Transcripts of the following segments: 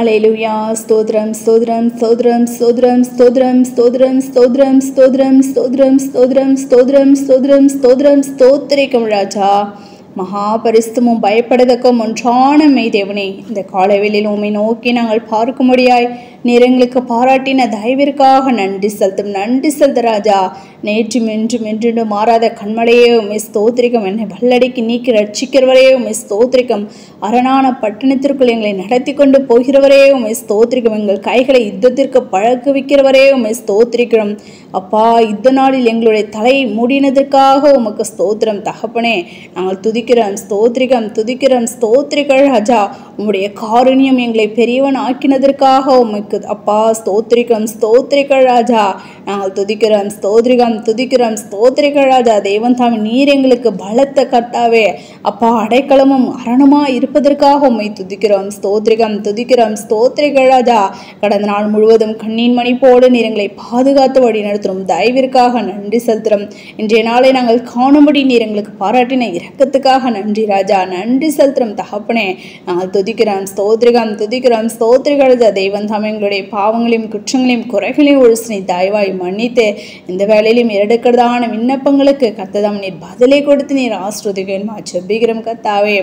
ஹல்லேலூயா. ஸ்தோத்திரம் ஸ்தோத்திரம் ஸ்தோத்திரம் ஸ்தோத்திரம் ஸ்தோத்திரம் ஸ்தோத்திரம் ஸ்தோத்திரம் ஸ்தோத்திரம் ஸ்தோத்திரம் ஸ்தோத்திரம் ஸ்தோத்திரம் ஸ்தோத்திரம் ஸ்தோத்திரம் ஸ்தோத்திரிக்கும் ராஜா. மகா பரிசுத்தமும் பயப்படத்தக்கும் ஒன்றான மெய் தேவனே, இந்த காலவேளையில் உம்மை நோக்கி நாங்கள் பார்க்கும்படியாய் நீர் எங்களுக்கு பாராட்டின தயவிற்காக நன்றி செலுத்த ராஜா. நேற்றும் இன்றும் என்றும் மாறாத கண்மலையே உம்மை ஸ்தோத்திரிக்கும். என்னை வல்லடிக்கு நீக்கி ரட்சிக்கிறவரே உம்மை ஸ்தோத்திரிக்கும். அரணான பட்டணத்திற்குள் எங்களை நடத்தி கொண்டு போகிறவரே உம்மை ஸ்தோத்திரிக்கும். எங்கள் கைகளை யுத்தத்திற்கு பழக்குவிக்கிறவரே உம்மை ஸ்தோத்திரிக்கிறோம். அப்பா, யுத்த நாளில் எங்களுடைய தலையை மூடினதற்காக உமக்கு ஸ்தோத்திரம் தகப்பனே. நாங்கள் துதிக்கிறோம் ஸ்தோத்திரிகள் ராஜா. உம்முடைய காருண்யம் எங்களை பெரியவன் ஆக்கினதற்காக உமக்கு அப்பா ஸ்தோத்திரிகள் ராஜா. நாங்கள் துதிக்கிறோம் ஸ்தோத்திரிகள் ராஜா. தேவன் தாமே நீர் எங்களுக்கு பலத்த கர்த்தாவே அப்பா, அடைக்கலமும் அரணமா இருப்பதற்காக உம்மை துதிக்கிறோம் ஸ்தோத்திரிகள் ராஜா. கடந்த நாள் முழுவதும் கண்ணீன் மணி போடு நீர் எங்களை பாதுகாத்து வழி நடத்தும் தயவிற்காக நன்றி செலுத்துறோம். இன்றைய நாளை நாங்கள் காணும்படி நீர் எங்களுக்கு பாராட்டின இரக்கத்துக்காக நன்றி ராஜா. நன்றி செலுத்துறோம் தகப்பனே. நாங்கள் துதிக்கிறோம் ஸ்தோத்திரிகள் ராஜா. தேவன் தாமே எங்களுடைய பாவங்களையும் குற்றங்களையும் குறைகளையும் ஒழிச்சு தயவாய் மன்னித்து இந்த வேளையிலும் எடுக்கிறதான விண்ணப்பங்களுக்கு கர்த்ததாம் நீர் பதிலை கொடுத்து நீர் ஆசீர்வதிக்கணுமா ஜெபிக்கிறோம் கர்த்தாவே.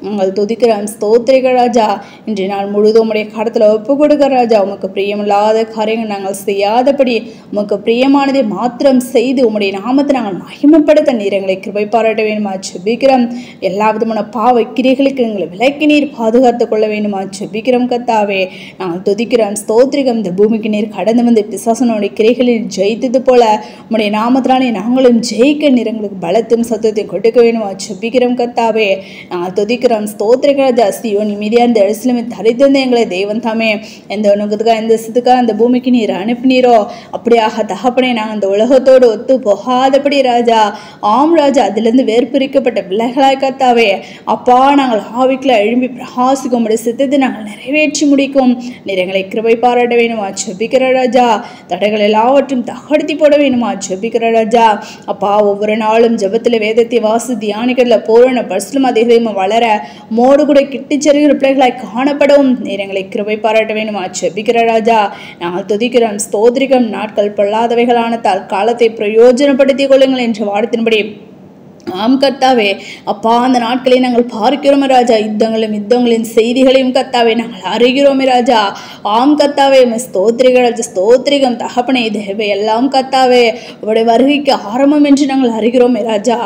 நாங்கள் துதிக்கிறோம் ஸ்தோத்திரிகள் ராஜா. இன்றைய நாள் முழுதும் உடைய கடத்துல ஒப்பு கொடுக்கிற ராஜா. உமக்கு பிரியமில்லாத காரியங்கள் நாங்கள் செய்யாதபடி உமக்கு பிரியமானதை மாத்திரம் செய்து உம்முடைய நாமத்தை நாங்கள் மகிமைப்படுத்த நீர் எங்களை கிருபை பாராட்ட வேண்டுமா ஜெபிக்கிறோம். எல்லா விதமான பாவ கிரியைகளுக்கு எங்களை விலக்கி நீர் பாதுகாத்து கொள்ள வேண்டுமா ஜெபிக்கிறோம் கர்த்தாவே. நாங்கள் துதிக்கிறோம் ஸ்தோத்திரிகம். இந்த பூமிக்கு நீர் கடந்து வந்து பிசாசனுடைய கிரைகளில் ஜெயித்தது போல உம்முடைய நாமத்தினாலே நாங்களும் ஜெயிக்க நீர் எங்களுக்கு பலத்தும் சத்தத்தையும் கொடுக்க வேண்டுமா ஜெபிக்கிறோம் கர்த்தாவே. நாங்கள் துதிக்கிறோம் ஸ்தோத்திரிகள் ராஜா. சீயோன் நிம்மதியா இந்த எருசலேமை தரித்தந்து எங்களை தேவன் தாமே எந்த உனக்குதுக்கா எந்த சிதுக்கா அந்த பூமிக்கு நீர் அனுப்பினீரோ அப்படியாக தகப்பனே நாங்கள் அந்த உலகத்தோடு ஒத்து போகாதபடி ராஜா. ஆம் ராஜா, அதிலிருந்து வேர்பிரிக்கப்பட்ட பிள்ளைகளாய் கர்த்தாவே அப்பா, நாங்கள் ஆவிக்குள்ள எழும்பி பிரகாசிக்கும் சித்தத்தை நாங்கள் நிறைவேற்றி முடிக்கும் நீர் எங்களை கிருபை பாராட்ட வேணுமா ஜெபிக்கிற ராஜா. தடைகள் எல்லாவற்றும் தகர்த்தி போட வேணுமா ஜெபிக்கிற ராஜா. அப்பா, ஒவ்வொரு நாளும் ஜெபத்தில் வேதத்தை வாசி தியானிக்கிறதுல பூரண பரிசுத்தம் அதிகமாக வளர மோடு கூட கிட்டிச்செருகிற பிள்ளைகளாய் காணப்படவும் நீர் எங்களை கிருபை பாராட்ட வேணுமா ஜெபிக்கிற ராஜா. நாங்கள் துதிக்கிறோம் ஸ்தோத்திரிகம். நாட்கள் பொல்லாதவைகளான காலத்தை பிரயோஜனப்படுத்திக் கொள்ளுங்கள் என்ற வார்த்தையின்படி ஆம் கர்த்தாவே அப்பா, அந்த நாட்களை நாங்கள் பார்க்கிறோமே ராஜா. யுத்தங்களின் செய்திகளையும் கர்த்தாவே நாங்கள் அறிகிறோமே ராஜா. ஆம் கர்த்தாவே ஸ்தோத்திரிகம் தகப்பனே. தேவை எல்லாம் கர்த்தாவே உடைய வருகைக்கு ஆரம்பம் என்று நாங்கள் அறிகிறோமே ராஜா.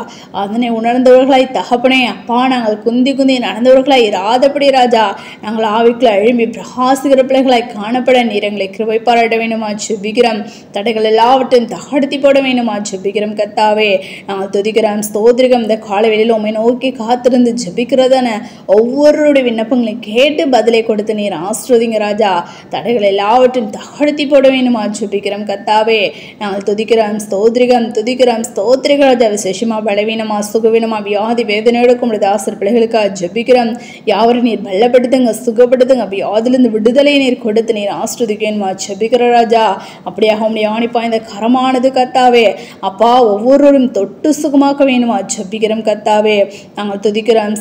அதனை உணர்ந்தவர்களாய் தகப்பனே அப்பா, நாங்கள் குந்தி நடந்தவர்களாய் இராதபடி ராஜா. நாங்கள் ஆவிக்குள்ள எழும்பி பிரகாசிக்கிற பிள்ளைகளாய் காணப்பட நீர் எங்களை கிருபை பாராட்ட வேண்டுமா ஜெபிக்கிறோம். தடைகள் எல்லாவற்றையும் தகர்த்தி போட வேண்டுமா ஜெபிக்கிறோம் கர்த்தாவே. நாங்கள் துதிக்கிறோம் ஸ்தோத்திரிகம். இந்த காலவெளியில் உம்மை நோக்கி காத்திருந்து ஜெபிக்கிறதான ஒவ்வொருடைய விண்ணப்பங்களையும் கேட்டு பதிலை கொடுத்து நீர் ஆசீர்வதிங்க ராஜா. தடைகள் எல்லாவற்றையும் தகர்த்தி போட வேண்டுமா ஜெபிக்கிறோம் கர்த்தாவே. நாங்கள் துதிக்கிறோம் ஸ்தோத்திரிகள் ராஜா. விசேஷமா பலவீனமா சுகவீனமா வியாதி வேதனையோடுக்கும் தாசர் பிள்ளைகளுக்காக ஜெபிக்கிறோம். யாவரும் நீர் பலப்படுத்துங்க, சுகப்படுத்துங்க. வியாதிலிருந்து விடுதலை நீர் கொடுத்து நீர் ஆசீர்வதிக்கணுமா ஜெபிக்கிற ராஜா. அப்படியாக உம்முடைய ஆணிப்பா இந்த கரமானது கர்த்தாவே அப்பா, ஒவ்வொருவரும் தொட்டு சுகமாக்க வேணுமா ஜெபிக்கிறோம் கர்த்தாவே. நாங்கள் துதிக்கிறோம்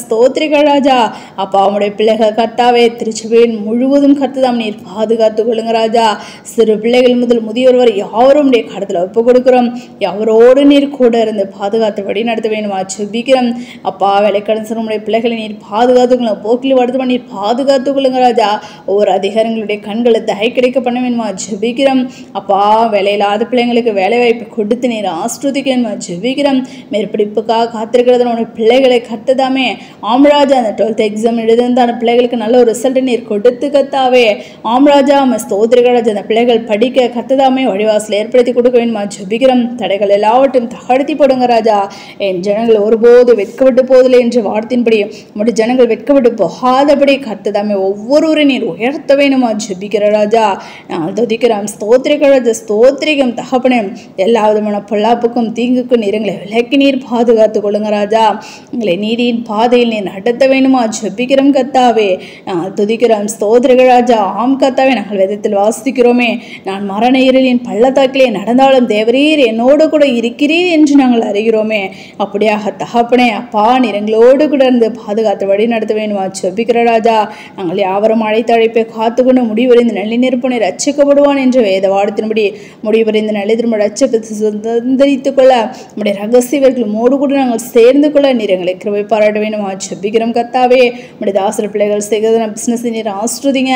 ஸ்தோத்திரிகள் ராஜா. அப்பா, உம்முடைய பிள்ளைகள் கர்த்தாவே திருச்சபையின் முழுவதும் கர்த்ததாம் நீர் பாதுகாத்து கொள்ளுங்க ராஜா. சிறு பிள்ளைகள் முதல் முதியோர் வரை யாவரும் உடைய கடத்துல ஒப்பு கொடுக்கிறோம். யாவரோடு நீர் கூட இருந்து பாதுகாத்து வழி நடத்த வேணுமா ஜெபிக்கிறோம். அப்பா, வேலைக்கடன் உடைய பிள்ளைகளை நீர் பாதுகாத்துக்கொள்ள போக்கில் வருது நீர் பாதுகாத்து கொள்ளுங்க ராஜா. ஒவ்வொரு அதிகாரங்களுடைய கண்களை தகை கிடைக்க பண்ண வேணுமா ஜெபிக்கிறோம். அப்பா, வேலையில்லாத பிள்ளைங்களுக்கு வேலை வாய்ப்பு கொடுத்து நீர் ஆசீர்வதிக்கணுமா ஜெபிக்கிறோம். மேற்படிப்புக்காக காத்திருக்கிறதனோட பிள்ளைகளை கர்த்ததாமே ஆம்ராஜா. அந்த 12th எக்ஸாம் எழுதுந்த அந்த பிள்ளைகளுக்கு நல்ல ஒரு ரிசல்ட் நீர் கொடுத்து கர்த்தாவே. ஆம்ராஜா ஸ்தோத்திரிகள் ராஜா. அந்த பிள்ளைகள் படிக்க கர்த்ததாமே வழிவாசல் ஏற்படுத்தி கொடுக்க வேண்டுமா ஜெபிக்கிறோம். தடைகள் எல்லாவற்றையும் தகர்த்தி போடுங்க ராஜா. என் ஜனங்கள் ஒருபோது வெட்கப்பட்டு போதில்லை என்ற வார்த்தையின்படி நம்முடைய ஜனங்கள் வெட்கப்பட்டு போகாதபடி கர்த்ததாமே ஒவ்வொருவரை நீர் உயர்த்த வேணுமா ஜெபிக்கிற ராஜா. நாங்கள் துதிக்கிறோம் ஸ்தோத்திரிகள் ராஜா. ஸ்தோத்திரிகம் தகப்பனே. எல்லா விதமான பொல்லாப்புக்கும் தீங்குக்கும் நீர் எங்களை விலக்கி நீர் பாதுகாத்து கொள்ளுங்க ராஜா. எங்களை நீதியின் பாதையில் நீர் நடத்த வேண்டுமா ஜெபிக்கிறோம் கத்தாவே. நாங்கள் துதிக்கிறோம் ஸ்தோத்திரங்கள் ராஜா. ஆம் கத்தாவே, நாங்கள் வேதத்தில் வாசிக்கிறோமே, நான் மரண இருளின் பள்ளத்தாக்கிலே நடந்தாலும் தேவரீர் என்னோடு கூட இருக்கிறீர் என்று நாங்கள் அறிகிறோமே. அப்படியாக தகப்பனே அப்பா, நீர் எங்களோடு கூட இருந்து பாதுகாத்து வழி நடத்த வேண்டுமா ஜெபிக்கிற ராஜா. நாங்கள் யாவரும் அழைத்த அழைப்பை காத்துக்கொண்டு முடிவறிந்து நல்லி நிற்பனை ரட்சிக்கப்படுவான் என்ற வேத வார்த்தையின்படி முடிவறிந்து நல்லி திரும்ப ரட்சிப்பு சுதந்திரித்துக் கொள்ள நம்முடைய ரகசியவர்கள் மோடு கூட நாங்கள் சேர்ந்து கொள்ள நீர் எங்களை கிருபை பாராட்ட வேண்டுமா ஜெபிக்கிறோம் கத்தாவே. நம்முடைய தாசர பிள்ளைகள் செய்கிறதுன பிஸ்னஸ் நீர் ஆஸ்ருதிங்க.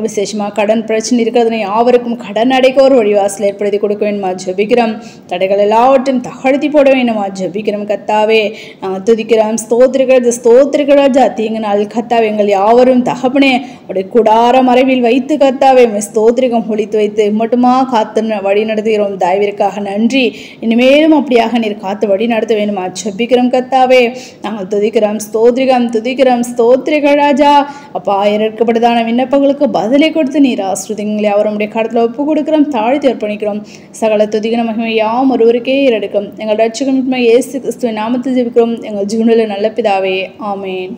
விசேஷமாக கடன் பிரச்சனை இருக்கிறதுனை யாவருக்கும் கடன் அடைக்க ஒரு வழிவாசல் ஏற்படுத்தி கொடுக்க வேண்டுமா ஜெபிக்கிறோம். தடைகள் எல்லாவற்றையும் தகழ்த்தி போட வேண்டுமா ஜெபிக்கிறோம் கத்தாவே. நாங்கள் துதிக்கிறோம் ஸ்தோத்திரிகள் ராஜா. தீங்கு நாள் கத்தாவே எங்கள் யாவரும் தகப்பனே உடைய கூடார மறைவில் வைத்து கத்தாவே ஸ்தோத்திரிகம் ஒழித்து வைத்து மட்டுமா காத்து வழி நடத்துகிறோம். தயவிற்காக நன்றி. இனிமேலும் அப்படியாக நீர் காத்து வழி நடத்த வேண்டுமா ஜெபிக்கிறோம் கத்தாவே. நாங்கள் துதிக்கிறோம் ஸ்தோத்திரிகள் ராஜா. அப்பா, இறக்கப்பட்டதான விண்ணப்பங்களுக்கு பதிலை கொடுத்து நீர் ஆஸ்ருதிங்களை அவருடைய கடத்தில் ஒப்பு கொடுக்கிறோம், தாழ்த்தி அர்ப்பணிக்கிறோம். சகல துதிகன மகிமை யாம் ஒருவருக்கே ஏறெடுக்கும். எங்கள் ரட்சகன் இயேசு கிறிஸ்துவின் நாமத்தில் ஜெபிக்கிறோம் எங்கள் ஜீவனில் நல்ல பிதாவே. ஆமேன்.